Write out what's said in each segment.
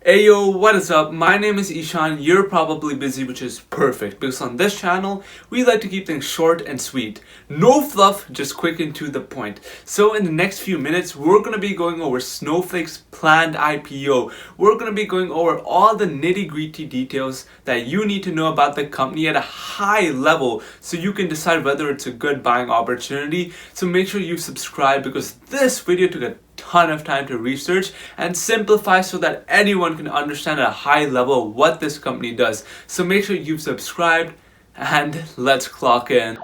Ayo, what is up? My name is Ishan. You're probably busy, which is perfect because on this channel, we like to keep things short and sweet. No fluff, just quick and to the point. So in the next few minutes, we're going to be going over Snowflake's planned IPO. We're going to be going over all the nitty-gritty details that you need to know about the company at a high level so you can decide whether it's a good buying opportunity. So make sure you subscribe because this video took a ton of time to research and simplify so that anyone can understand at a high level what this company does. So make sure you've subscribed and let's clock in.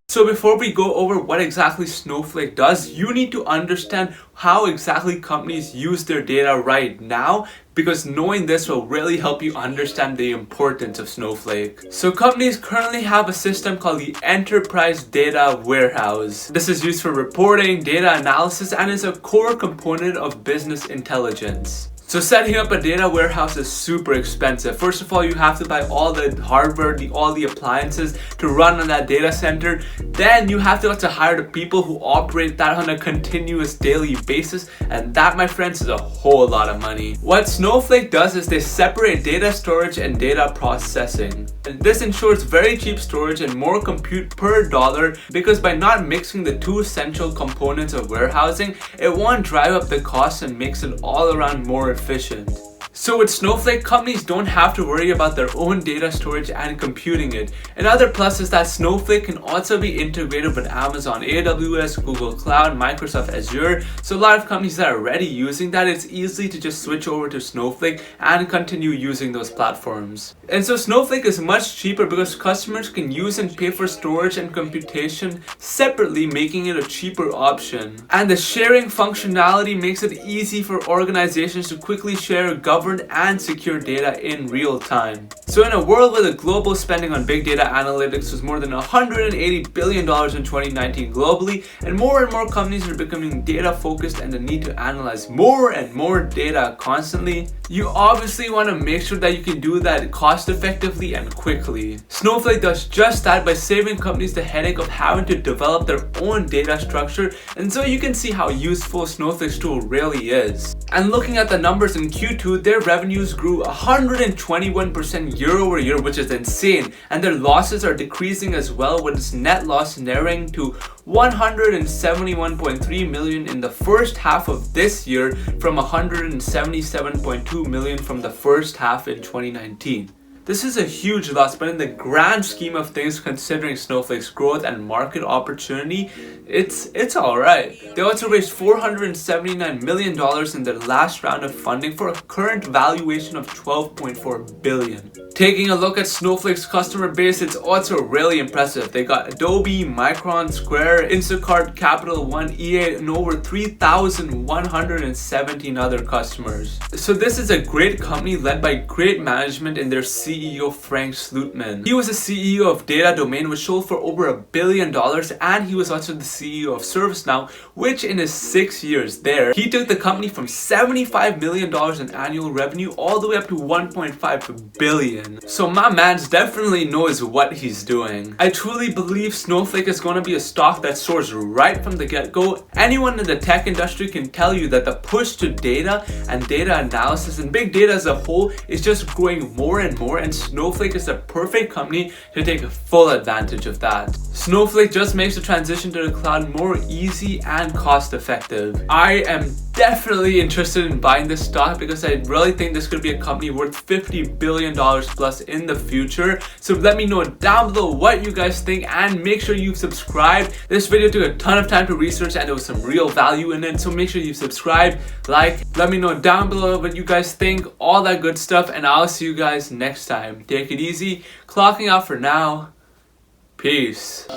So before we go over what exactly Snowflake does, you need to understand how exactly companies use their data right now, because knowing this will really help you understand the importance of Snowflake. So companies currently have a system called the Enterprise Data Warehouse. This is used for reporting, data analysis, and is a core component of business intelligence. So setting up a data warehouse is super expensive. First of all, you have to buy all the hardware, all the appliances to run on that data center. Then you have to hire the people who operate that on a continuous daily basis. And that, my friends, is a whole lot of money. What Snowflake does is they separate data storage and data processing. And this ensures very cheap storage and more compute per dollar, because by not mixing the two essential components of warehousing, it won't drive up the cost and makes it all around more efficient. So with Snowflake, companies don't have to worry about their own data storage and computing it. Another plus is that Snowflake can also be integrated with Amazon AWS, Google Cloud, Microsoft Azure. So a lot of companies that are already using that, it's easy to just switch over to Snowflake and continue using those platforms. And so Snowflake is much cheaper because customers can use and pay for storage and computation separately, making it a cheaper option. And the sharing functionality makes it easy for organizations to quickly share governed and secure data in real time. So in a world where the global spending on big data analytics was more than $180 billion in 2019 globally, and more companies are becoming data focused and the need to analyze more and more data constantly, you obviously want to make sure that you can do that cost effectively and quickly. Snowflake does just that by saving companies the headache of having to develop their own data structure, and so you can see how useful Snowflake's tool really is. And looking at the numbers in Q2, their revenues grew 121% year over year, which is insane, and their losses are decreasing as well, with its net loss narrowing to $171.3 million in the first half of this year from $177.2 million from the first half in 2019. This is a huge loss, but in the grand scheme of things, considering Snowflake's growth and market opportunity, it's alright. They also raised $479 million in their last round of funding for a current valuation of $12.4 billion. Taking a look at Snowflake's customer base, it's also really impressive. They got Adobe, Micron, Square, Instacart, Capital One, EA, and over 3,117 other customers. So this is a great company led by great management and their CEO Frank Slootman. He was the CEO of Data Domain, which sold for over $1 billion, and he was also the CEO of ServiceNow, which in his 6 years there, he took the company from $75 million in annual revenue all the way up to $1.5 billion. So my man definitely knows what he's doing. I truly believe Snowflake is going to be a stock that soars right from the get-go. Anyone in the tech industry can tell you that the push to data and data analysis and big data as a whole is just growing more and more, and Snowflake is the perfect company to take full advantage of that. Snowflake just makes the transition to the cloud more easy and cost effective. I am definitely interested in buying this stock because I really think this could be a company worth $50 billion plus in the future. So let me know down below what you guys think, and make sure you subscribe. This video took a ton of time to research and there was some real value in it, so make sure you subscribe, like, let me know down below what you guys think, all that good stuff, and I'll see you guys next time. Take it easy, clocking out for now. Peace.